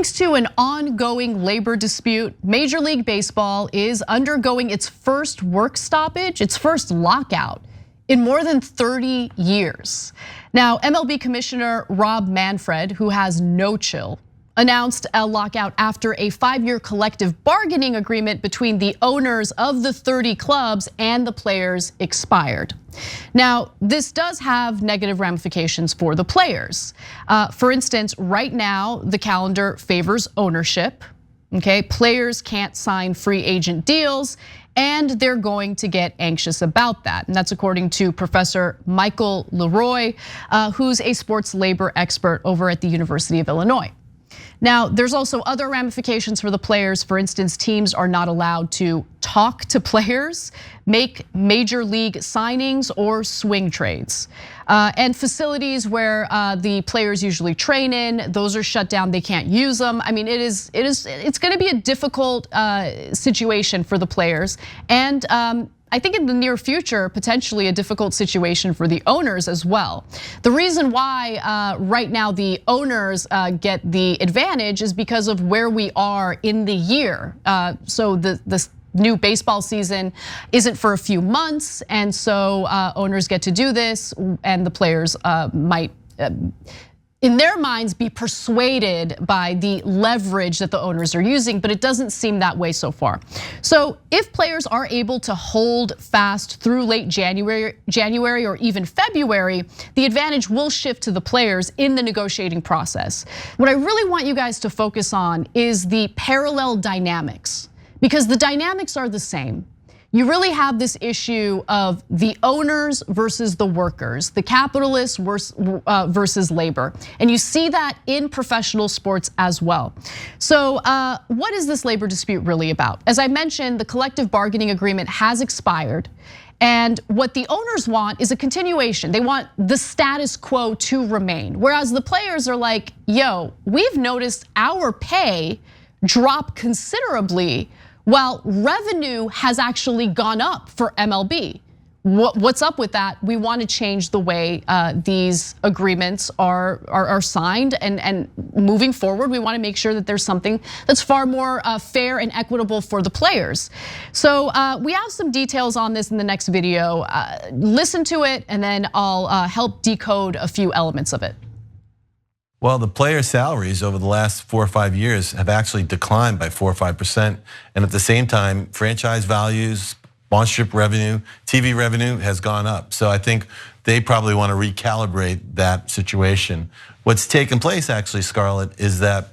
Thanks to an ongoing labor dispute, Major League Baseball is undergoing its first work stoppage, its first lockout in more than 30 years. Now, MLB Commissioner Rob Manfred, who has no chill, announced a lockout after a 5-year collective bargaining agreement between the owners of the 30 clubs and the players expired. Now, this does have negative ramifications for the players. For instance, right now, the calendar favors ownership. Okay, players can't sign free agent deals, and they're going to get anxious about that. And that's according to Professor Michael Leroy, who's a sports labor expert over at the University of Illinois. Now, there's also other ramifications for the players. For instance, teams are not allowed to talk to players, make major league signings or swing trades. And facilities where the players usually train in, those are shut down, they can't use them. I mean, it's gonna be a difficult situation for the players. And I think in the near future, potentially a difficult situation for the owners as well. The reason why right now the owners get the advantage is because of where we are in the year. So this new baseball season isn't for a few months, and so owners get to do this, and the players might, in their minds, be persuaded by the leverage that the owners are using, but it doesn't seem that way so far. So if players are able to hold fast through late January or even February, the advantage will shift to the players in the negotiating process. What I really want you guys to focus on is the parallel dynamics, because the dynamics are the same. You really have this issue of the owners versus the workers, the capitalists versus labor. And you see that in professional sports as well. So what is this labor dispute really about? As I mentioned, the collective bargaining agreement has expired. And what the owners want is a continuation. They want the status quo to remain. Whereas the players are like, yo, we've noticed our pay drop considerably while revenue has actually gone up for MLB. What's up with that? We want to change the way these agreements are signed, and moving forward, we want to make sure that there's something that's far more fair and equitable for the players. So we have some details on this in the next video. Listen to it, and then I'll help decode a few elements of it. Well, the player salaries over the last 4 or 5 years have actually declined by 4 or 5%. And at the same time, franchise values, sponsorship revenue, TV revenue has gone up. So I think they probably want to recalibrate that situation. What's taken place actually, Scarlett, is that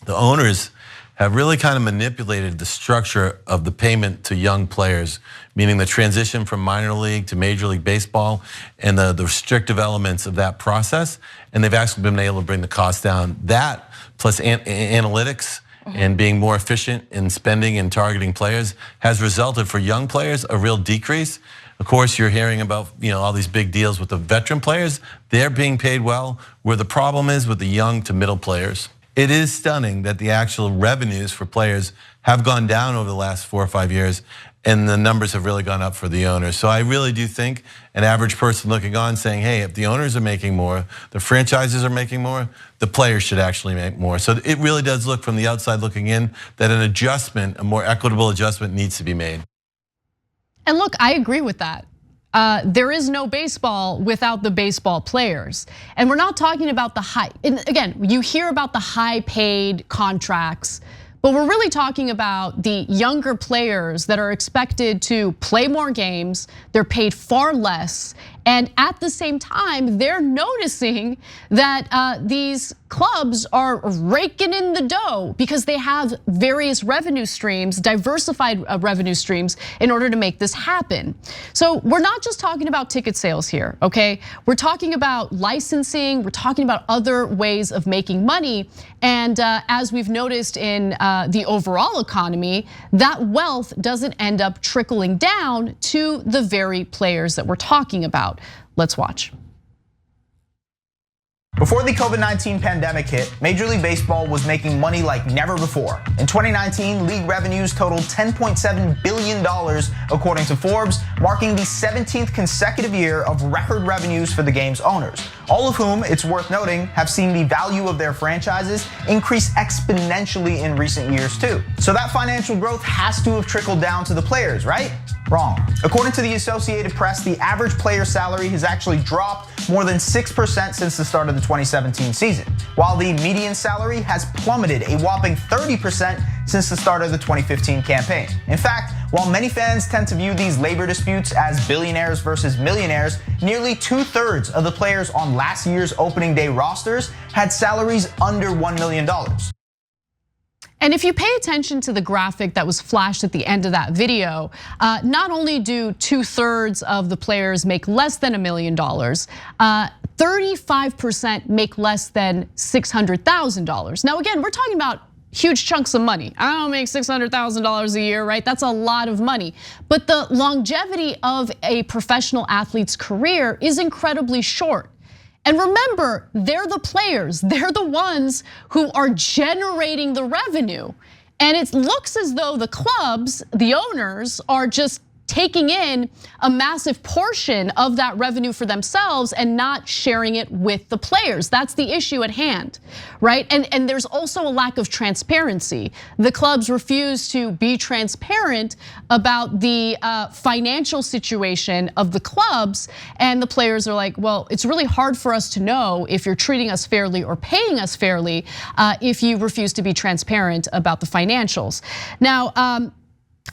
the owners have really kind of manipulated the structure of the payment to young players, meaning the transition from minor league to Major League Baseball and the restrictive elements of that process. And they've actually been able to bring the cost down. That plus analytics and being more efficient in spending and targeting players has resulted for young players a real decrease. Of course, you're hearing about all these big deals with the veteran players. They're being paid well. Where the problem is with the young to middle players. It is stunning that the actual revenues for players have gone down over the last 4 or 5 years, and the numbers have really gone up for the owners. So I really do think an average person looking on saying, hey, if the owners are making more, the franchises are making more, the players should actually make more. So it really does look from the outside looking in that an adjustment, a more equitable adjustment needs to be made. And look, I agree with that. There is no baseball without the baseball players. And we're not talking about the high, and again, you hear about the high paid contracts, but we're really talking about the younger players that are expected to play more games, they're paid far less, and at the same time, they're noticing that these clubs are raking in the dough because they have various revenue streams, diversified revenue streams in order to make this happen. So we're not just talking about ticket sales here, okay? We're talking about licensing, we're talking about other ways of making money. And as we've noticed in the overall economy, that wealth doesn't end up trickling down to the very players that we're talking about. Let's watch. Before the COVID-19 pandemic hit, Major League Baseball was making money like never before. In 2019, league revenues totaled $10.7 billion, according to Forbes, marking the 17th consecutive year of record revenues for the game's owners. all of whom, it's worth noting, have seen the value of their franchises increase exponentially in recent years too. So that financial growth has to have trickled down to the players, right? Wrong. According to the Associated Press, the average player salary has actually dropped more than 6% since the start of the 2017 season, while the median salary has plummeted a whopping 30% since the start of the 2015 campaign. In fact, while many fans tend to view these labor disputes as billionaires versus millionaires, nearly 2/3 of the players on last year's opening day rosters had salaries under $1 million. And if you pay attention to the graphic that was flashed at the end of that video, not only do 2/3 of the players make less than $1 million, 35% make less than $600,000. Now again, we're talking about huge chunks of money. I don't make $600,000 a year, right? That's a lot of money. But the longevity of a professional athlete's career is incredibly short. And remember, they're the players, they're the ones who are generating the revenue. And it looks as though the clubs, the owners, are just taking in a massive portion of that revenue for themselves and not sharing it with the players. That's the issue at hand, right? And there's also a lack of transparency. The clubs refuse to be transparent about the financial situation of the clubs, and the players are like, well, it's really hard for us to know if you're treating us fairly or paying us fairly if you refuse to be transparent about the financials. Now,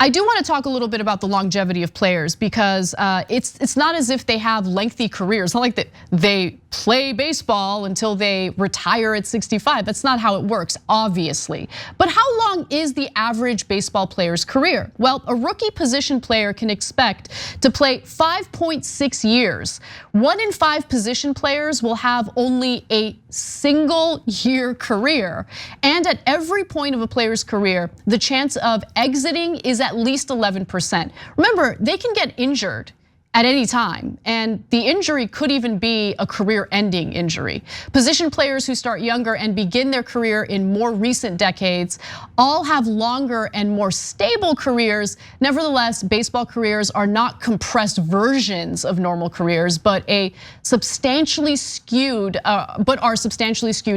I do want to talk a little bit about the longevity of players because it's not as if they have lengthy careers. It's not like they play baseball until they retire at 65. That's not how it works, obviously. But how long is the average baseball player's career? Well, a rookie position player can expect to play 5.6 years. 1 in 5 position players will have only a single year career. And at every point of a player's career, the chance of exiting is at least 11%. Remember, they can get injured at any time, and the injury could even be a career-ending injury. Position players who start younger and begin their career in more recent decades all have longer and more stable careers. Nevertheless, baseball careers are not compressed versions of normal careers, but are substantially skewed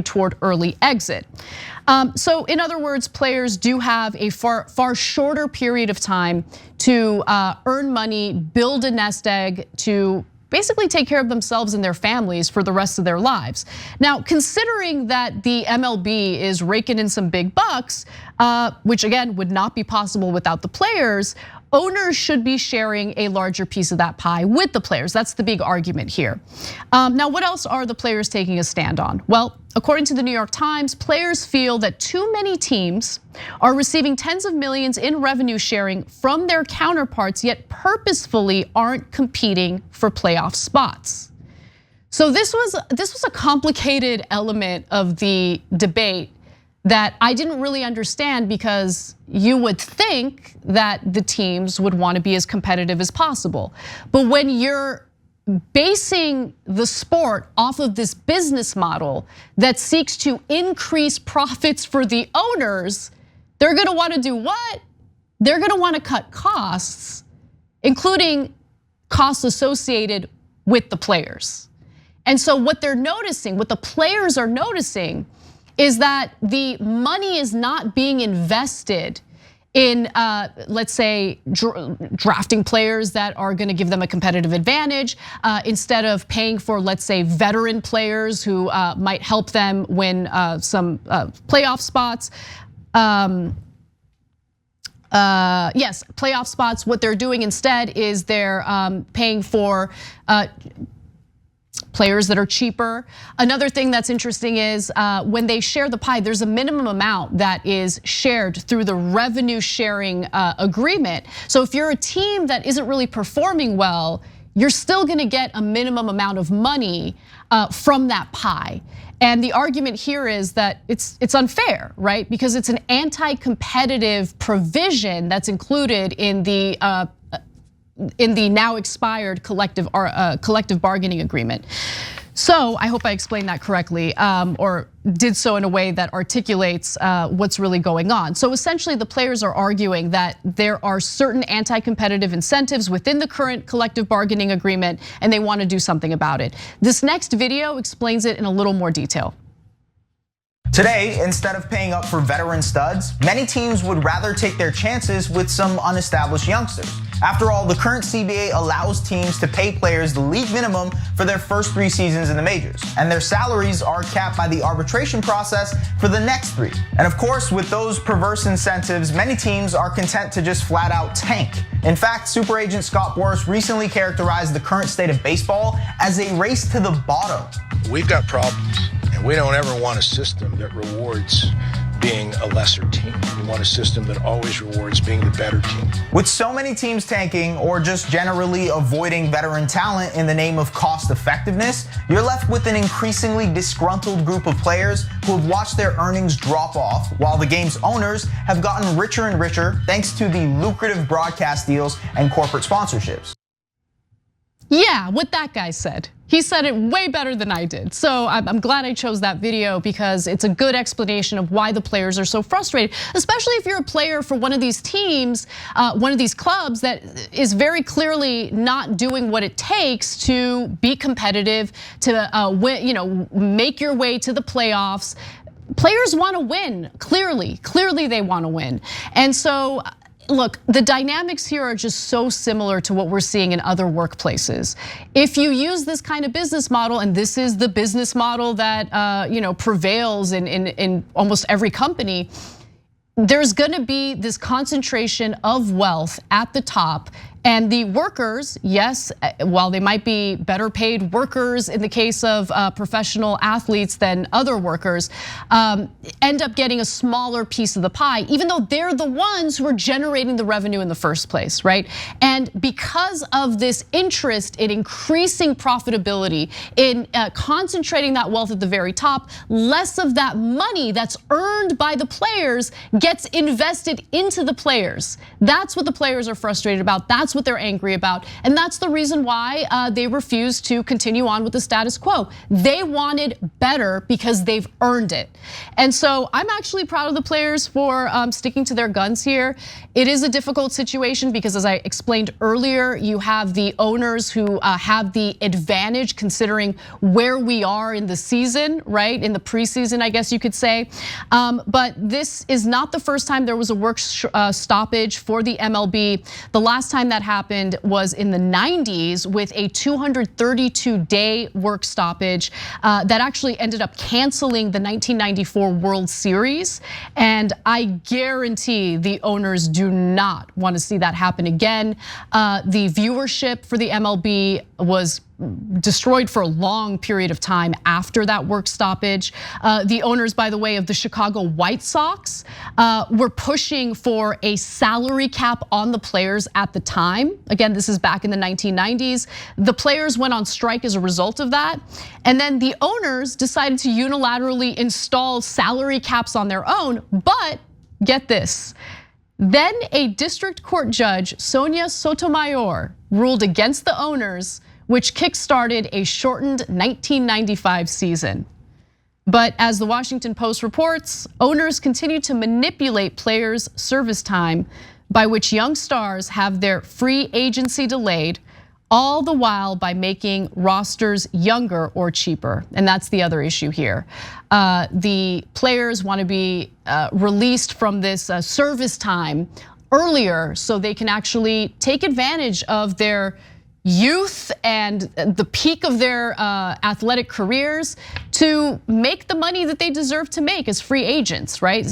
toward early exit. So in other words, players do have a far shorter period of time to earn money, build a nest egg, to basically take care of themselves and their families for the rest of their lives. Now, considering that the MLB is raking in some big bucks, which again would not be possible without the players, owners should be sharing a larger piece of that pie with the players. That's the big argument here. Now, what else are the players taking a stand on? Well, according to the New York Times, players feel that too many teams are receiving tens of millions in revenue sharing from their counterparts, yet purposefully aren't competing for playoff spots. So this was a complicated element of the debate that I didn't really understand, because you would think that the teams would want to be as competitive as possible. But when you're basing the sport off of this business model that seeks to increase profits for the owners, they're gonna want to do what? They're gonna want to cut costs, including costs associated with the players. And so what they're noticing, what the players are noticing, is that the money is not being invested in, let's say, drafting players that are gonna give them a competitive advantage, instead of paying for, let's say, veteran players who might help them win some playoff spots. Yes, playoff spots. What they're doing instead is they're paying for players that are cheaper. Another thing that's interesting is when they share the pie, there's a minimum amount that is shared through the revenue sharing agreement. So if you're a team that isn't really performing well, you're still gonna get a minimum amount of money from that pie. And the argument here is that it's unfair, right? Because it's an anti-competitive provision that's included in the now expired collective bargaining agreement. So I hope I explained that correctly, or did so in a way that articulates what's really going on. So essentially the players are arguing that there are certain anti-competitive incentives within the current collective bargaining agreement, and they want to do something about it. This next video explains it in a little more detail. Today, instead of paying up for veteran studs, many teams would rather take their chances with some unestablished youngsters. After all, the current CBA allows teams to pay players the league minimum for their first 3 seasons in the majors, and their salaries are capped by the arbitration process for the next 3. And of course, with those perverse incentives, many teams are content to just flat out tank. In fact, super agent Scott Boras recently characterized the current state of baseball as a race to the bottom. We've got problems, and we don't ever want a system that rewards being a lesser team. We want a system that always rewards being the better team. With so many teams tanking or just generally avoiding veteran talent in the name of cost effectiveness, you're left with an increasingly disgruntled group of players who have watched their earnings drop off, while the game's owners have gotten richer and richer thanks to the lucrative broadcast deals and corporate sponsorships. Yeah, what that guy said. He said it way better than I did. So I'm glad I chose that video because it's a good explanation of why the players are so frustrated, especially if you're a player for one of these teams, one of these clubs that is very clearly not doing what it takes to be competitive, to win, make your way to the playoffs. Players want to win, clearly they want to win. And so, look, the dynamics here are just so similar to what we're seeing in other workplaces. If you use this kind of business model, and this is the business model that prevails in almost every company, there's gonna be this concentration of wealth at the top. And the workers, yes, while they might be better paid workers in the case of professional athletes than other workers, end up getting a smaller piece of the pie, even though they're the ones who are generating the revenue in the first place, right? And because of this interest in increasing profitability, in concentrating that wealth at the very top, less of that money that's earned by the players gets invested into the players. That's what the players are frustrated about. That's what they're angry about. And that's the reason why they refuse to continue on with the status quo. They wanted better because they've earned it. And so I'm actually proud of the players for sticking to their guns here. It is a difficult situation because, as I explained earlier, you have the owners who have the advantage considering where we are in the season, right? In the preseason, I guess you could say. But this is not the first time there was a work stoppage for the MLB. The last time that happened was in the 90s with a 232-day work stoppage that actually ended up canceling the 1994 World Series. And I guarantee the owners do not want to see that happen again. The viewership for the MLB was destroyed for a long period of time after that work stoppage. The owners, by the way, of the Chicago White Sox were pushing for a salary cap on the players at the time. Again, this is back in the 1990s. The players went on strike as a result of that. And then the owners decided to unilaterally install salary caps on their own. But get this, then a district court judge, Sonia Sotomayor, ruled against the owners, which kickstarted a shortened 1995 season. But as the Washington Post reports, owners continue to manipulate players' service time, by which young stars have their free agency delayed, all the while by making rosters younger or cheaper. And that's the other issue here. The players want to be released from this service time earlier so they can actually take advantage of their youth and the peak of their athletic careers to make the money that they deserve to make as free agents, right?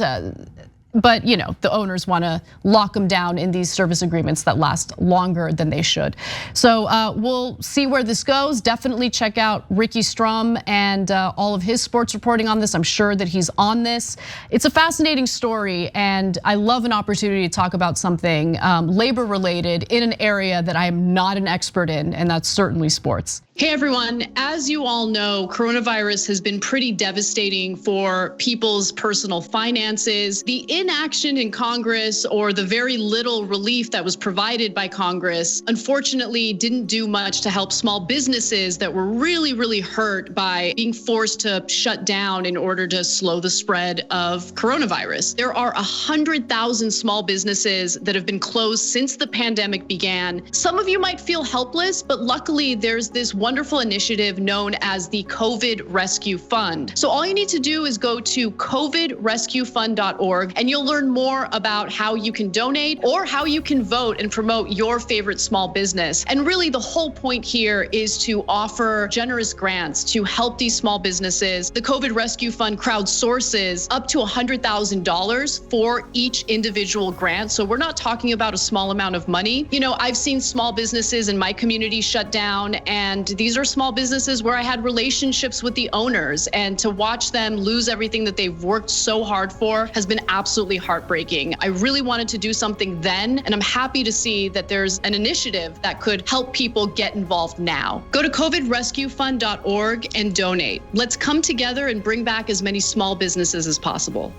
But the owners want to lock them down in these service agreements that last longer than they should. So we'll see where this goes. Definitely check out Ricky Strum and all of his sports reporting on this. I'm sure that he's on this. It's a fascinating story, and I love an opportunity to talk about something labor related in an area that I am not an expert in, and that's certainly sports. Hey everyone, as you all know, coronavirus has been pretty devastating for people's personal finances. The inaction in Congress, or the very little relief that was provided by Congress, unfortunately didn't do much to help small businesses that were really hurt by being forced to shut down in order to slow the spread of coronavirus. There are 100,000 small businesses that have been closed since the pandemic began. Some of you might feel helpless, but luckily there's this wonderful initiative known as the COVID Rescue Fund. So all you need to do is go to covidrescuefund.org and you'll learn more about how you can donate or how you can vote and promote your favorite small business. And really the whole point here is to offer generous grants to help these small businesses. The COVID Rescue Fund crowdsources up to $100,000 for each individual grant. So we're not talking about a small amount of money. You know, I've seen small businesses in my community shut down, and these are small businesses where I had relationships with the owners, and to watch them lose everything that they've worked so hard for has been absolutely heartbreaking. I really wanted to do something then, and I'm happy to see that there's an initiative that could help people get involved now. Go to covidrescuefund.org and donate. Let's come together and bring back as many small businesses as possible.